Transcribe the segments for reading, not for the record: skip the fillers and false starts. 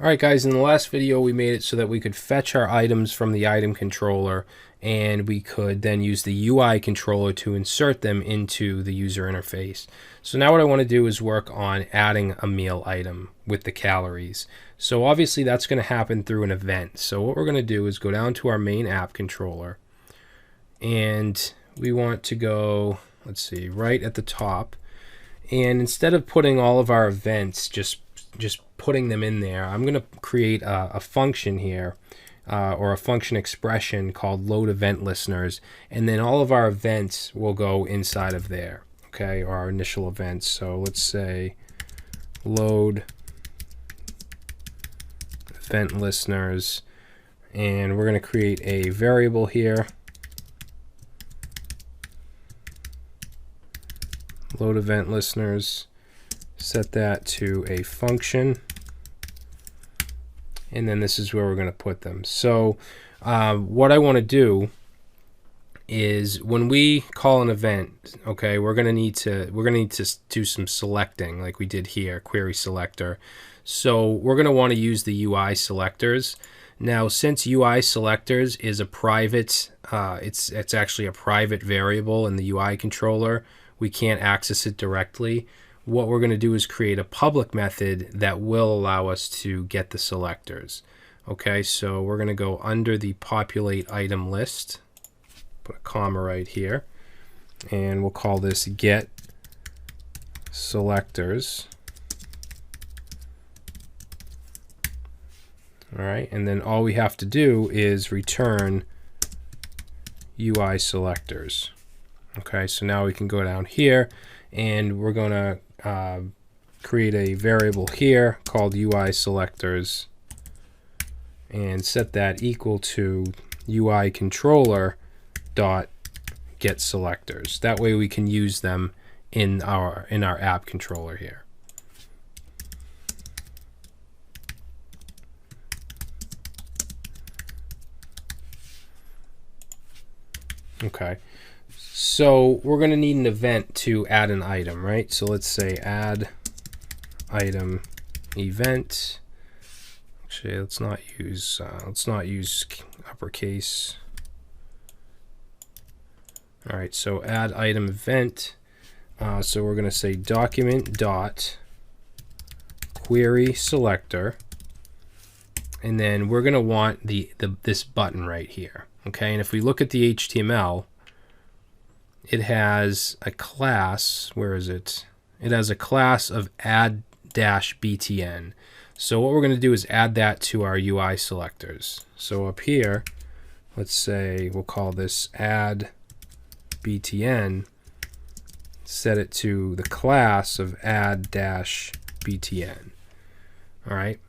Alright guys, in the last video we made it so that we could fetch our items from the item controller, and we could then use the UI controller to insert them into the user interface. So now what I want to do is work on adding a meal item with the calories. So obviously that's going to happen through an event. So what we're going to do is go down to our main app controller, and we want to go, let's see, right at the top. And instead of putting all of our events, just putting them in there, I'm going to create a function here, or a function expression called load event listeners, and then all of our events will go inside of there, okay, or our initial events. So let's say load event listeners, and we're going to create a variable here, load event listeners, set that to a function, and then this is where we're going to put them. So what I want to do is when we call an event, okay, we're going to need to do some selecting like we did here, query selector. So we're going to want to use the UI selectors. Now, since UI selectors is a private, it's actually a private variable in the UI controller, we can't access it directly. What we're going to do is create a public method that will allow us to get the selectors. Okay, so we're going to go under the populate item list, put a comma right here, and we'll call this get selectors. All right, and then all we have to do is return UI selectors. Okay, so now we can go down here, and we're going to create a variable here called UI selectors and set that equal to UI controller dot get selectors. That way we can use them in our app controller here. Okay. So we're going to need an event to add an item, right? So let's say add item event. Actually, let's not use uppercase. All right, so add item event. So we're going to say document dot query selector, and then we're going to want this button right here. Okay, and if we look at the HTML, it has a class, where is it? It has a class of add-btn. So what we're going to do is add that to our UI selectors. So up here, let's say we'll call this add-btn, set it to the class of add-btn. All right,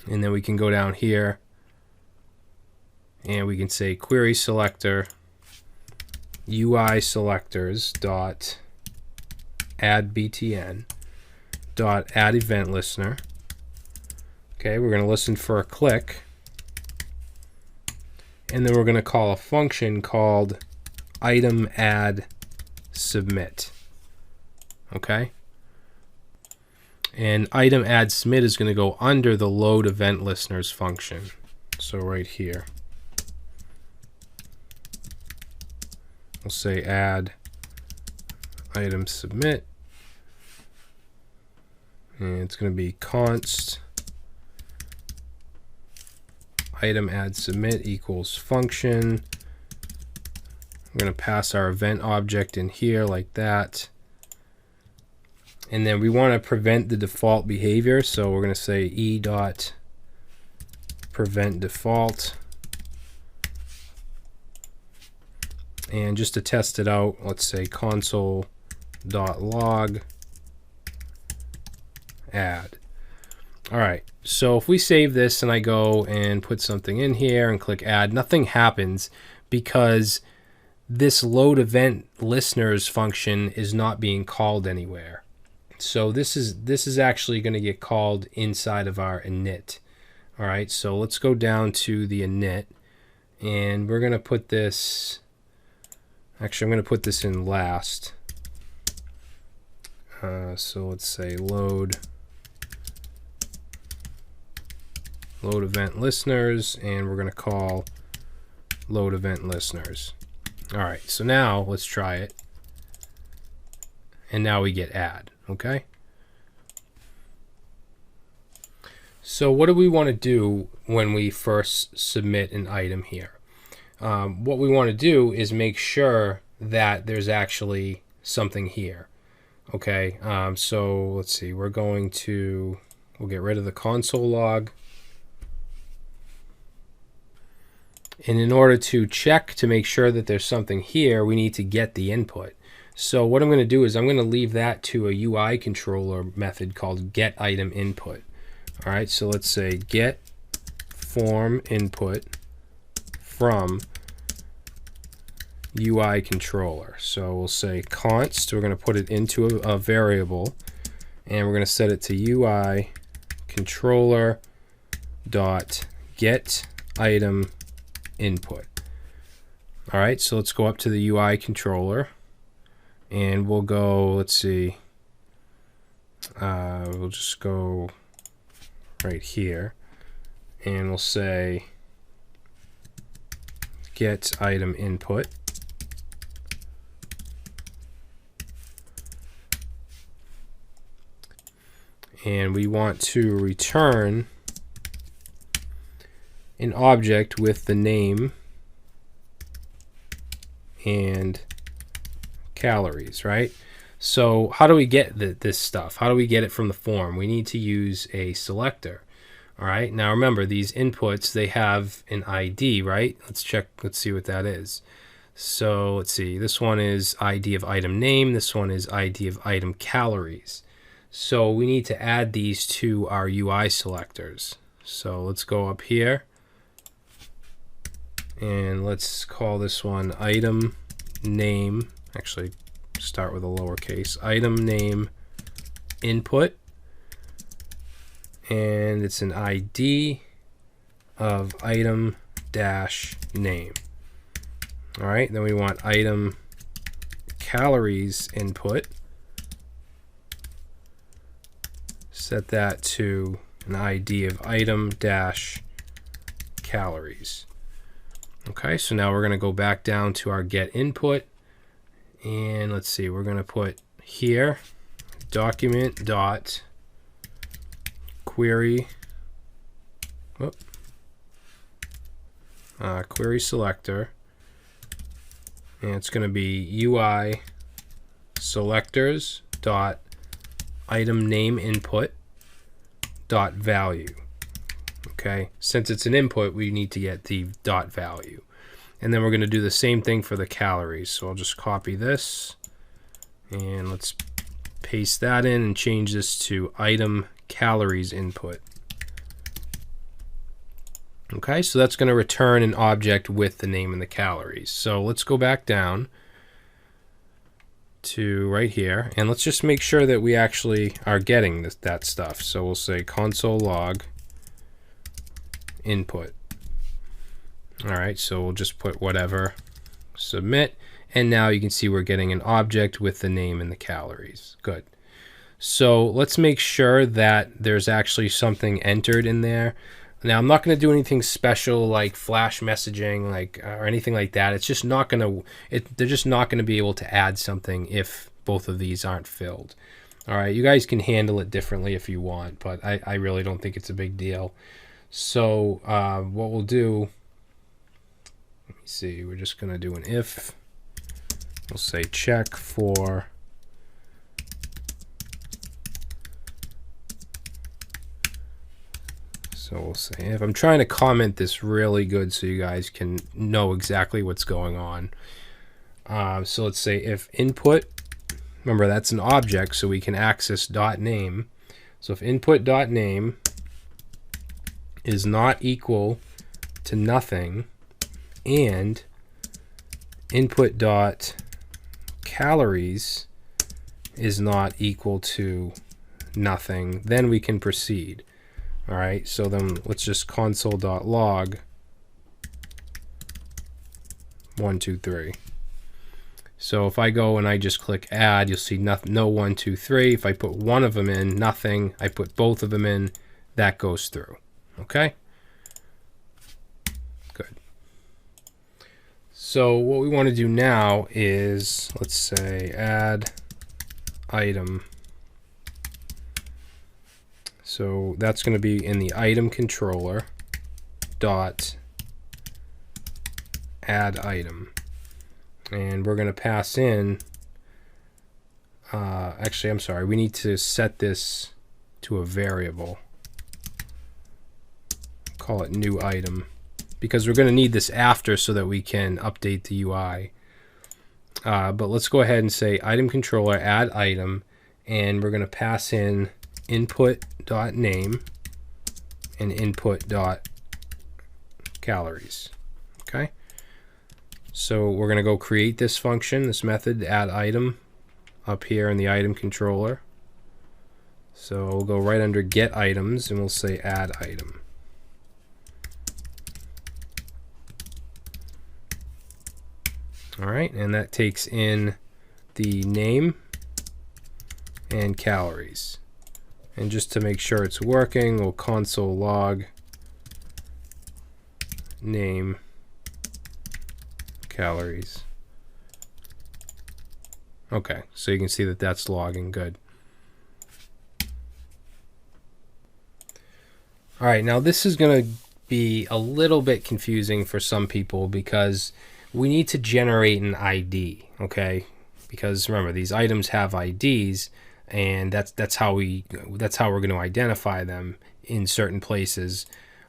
and then we can go down here and we can say query selector UI selectors dot add btn dot add event listener. Okay, we're going to listen for a click, and then we're going to call a function called item add submit. Okay, and item add submit is going to go under the load event listeners function. So right here we'll say add item submit, and it's going to be const item add submit equals function. We're going to pass our event object in here like that, and then we want to prevent the default behavior, so we're going to say e dot prevent default. And just to test it out, let's say console.log add. All right, so if we save this and I go and put something in here and click add, nothing happens because this load event listeners function is not being called anywhere. So this is actually going to get called inside of our init. All right, so let's go down to the init, and we're going to put this. Actually, I'm going to put this in last. So let's say load load event listeners, and we're going to call load event listeners. All right, so now let's try it. And now we get add, okay? So what do we want to do when we first submit an item here? What we want to do is make sure that there's actually something here, okay? So let's see, we'll get rid of the console log. And in order to check to make sure that there's something here, we need to get the input. So what I'm going to do is I'm going to leave that to a UI controller method called getItemInput. All right, so let's say get form input from UI controller. So we'll say const, we're going to put it into a variable, and we're going to set it to UI controller dot get item input. All right, so let's go up to the UI controller, and we'll go, let's see, we'll just go right here, and we'll say get item input. And we want to return an object with the name and calories, right? So how do we get this stuff? How do we get it from the form? We need to use a selector. All right, now remember, these inputs, they have an ID, right? Let's see what that is. So let's see, this one is ID of item name, this one is ID of item calories. So we need to add these to our UI selectors. So let's go up here, and let's call this one item name. Actually, start with a lowercase. Item name input, and it's an ID of item dash name. All right, then we want item calories input. Set that to an ID of item dash calories. Okay, so now we're going to go back down to our get input, and let's see, we're going to put here document dot query query selector, and it's going to be UI selectors dot item name input dot value. Okay, since it's an input, we need to get the dot value, and then we're going to do the same thing for the calories. So I'll just copy this, and let's paste that in and change this to item calories input. Okay, so that's going to return an object with the name and the calories. So let's go back down to right here, and let's just make sure that we actually are getting that stuff. So we'll say console log input. All right, so we'll just put whatever, submit, and now you can see we're getting an object with the name and the calories. Good. So let's make sure that there's actually something entered in there. Now, I'm not going to do anything special like flash messaging, or anything like that. It's just not going to. They're just not going to be able to add something if both of these aren't filled. All right, you guys can handle it differently if you want, but I really don't think it's a big deal. So what we'll do, let me see. We're just going to do an if. We'll say check for So we'll say, if I'm trying to comment this really good so you guys can know exactly what's going on. So let's say if input, remember that's an object, so we can access .name. So if input.name is not equal to nothing, and input.calories is not equal to nothing, then we can proceed. All right, so then let's just console.log 1, 2, 3. So if I go and I just click add, you'll see no 1, 2, 3. If I put one of them in, nothing. I put both of them in, that goes through. Okay, So what we want to do now is, let's say, add item. So that's going to be in the item controller dot add item, and we're going to pass in actually, I'm sorry, we need to set this to a variable. Call it new item, because we're going to need this after so that we can update the UI. But let's go ahead and say item controller add item, and we're going to pass in input.name and input.calories. Okay, so we're going to go create this function, this method, add item, up here in the item controller. So we'll go right under get items and we'll say add item. All right, and that takes in the name and calories. And just to make sure it's working, we'll console log name calories. Okay, so you can see that that's logging good. All right, now this is going to be a little bit confusing for some people because we need to generate an ID, okay? Because remember, these items have IDs, and that's how we're going to identify them in certain places.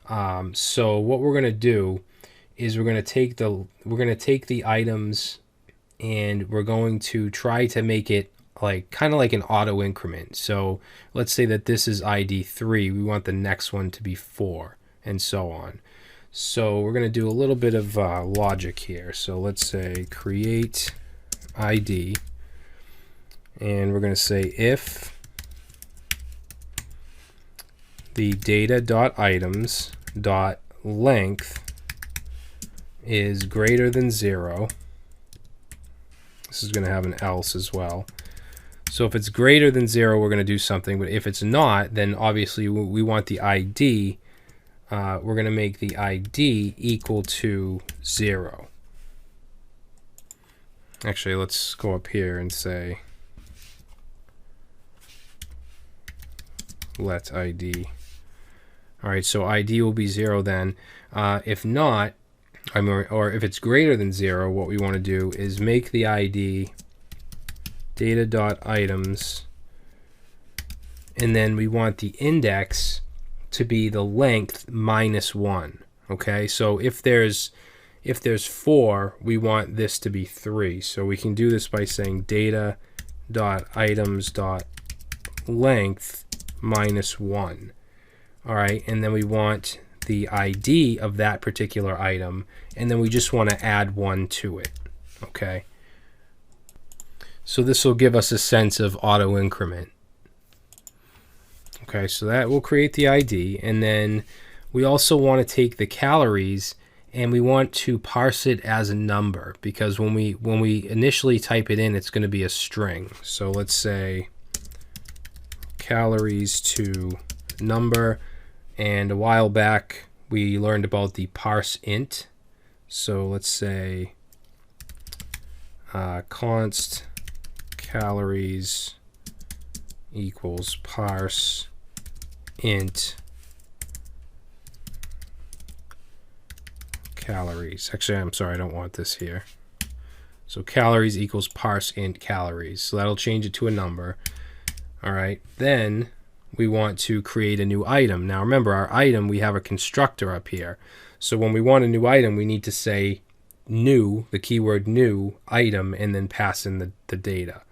So what we're going to do is we're going to take the items, and we're going to try to make it kind of like an auto increment. So let's say that this is ID 3. We want the next one to be 4, and so on. So we're going to do a little bit of logic here. So let's say create ID, and we're going to say if the data.items.length is greater than 0. This is going to have an else as well. So if it's greater than 0, we're going to do something. But if it's not, then obviously we want the ID. We're going to make the ID equal to 0. Actually, let's go up here and say let ID. All right, so ID will be 0 then. If not, or if it's greater than 0, what we want to do is make the ID data.items, and then we want the index to be the length -1. Okay, so if there's 4, we want this to be 3. So we can do this by saying data.items.length -1. All right, and then we want the ID of that particular item, and then we just want to add 1 to it. Okay, so this will give us a sense of auto increment. Okay, so that will create the ID, and then we also want to take the calories and we want to parse it as a number, because when we initially type it in, it's going to be a string. So let's say calories to number, and a while back we learned about the parse int. So let's say const calories equals parse int calories. Actually, I'm sorry, I don't want this here. So calories equals parse int calories. So that'll change it to a number. All right, then we want to create a new item. Now remember, our item, we have a constructor up here. So when we want a new item, we need to say new, the keyword new item, and then pass in the data.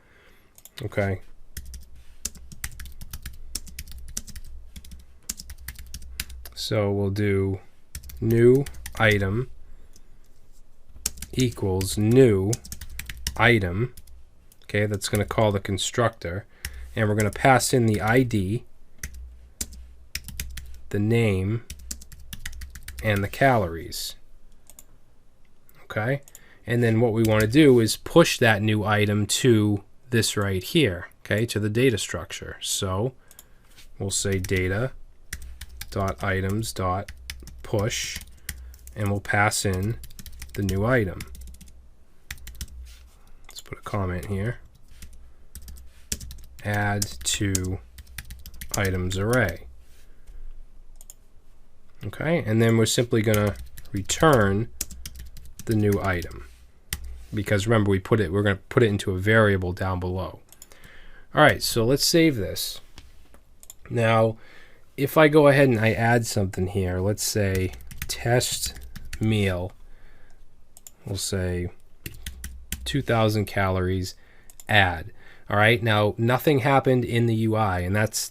Okay. So we'll do new item equals new item. Okay, that's going to call the constructor. And we're going to pass in the ID, the name, and the calories. Okay, and then what we want to do is push that new item to this right here, okay, to the data structure. So we'll say data.items.push, and we'll pass in the new item. put a comment here. Add to items array. Okay, and then we're simply going to return the new item, because remember we're going to put it into a variable down below. All right, so let's save this. Now, if I go ahead and I add something here, let's say test meal, we'll say 2,000 calories, add. All right, now nothing happened in the UI, and that's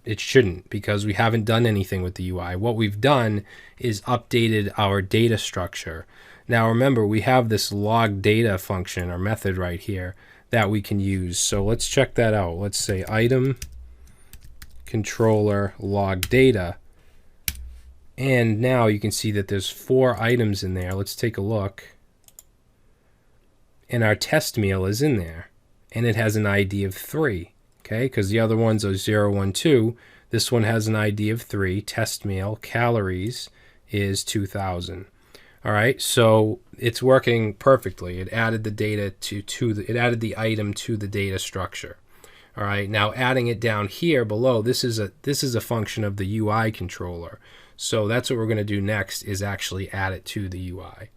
it shouldn't, because we haven't done anything with the UI. What we've done is updated our data structure. Now remember, we have this log data function or method right here that we can use. So let's check that out. Let's say item controller log data, and now you can see that there's 4 items in there. Let's take a look, and our test meal is in there, and it has an ID of 3. Okay, because the other ones are 0, 1, 2. This one has an ID of 3. Test meal calories is 2,000. All right, so it's working perfectly. It added the data it added the item to the data structure. All right, now adding it down here below, this is a function of the UI controller. So that's what we're going to do next, is actually add it to the UI.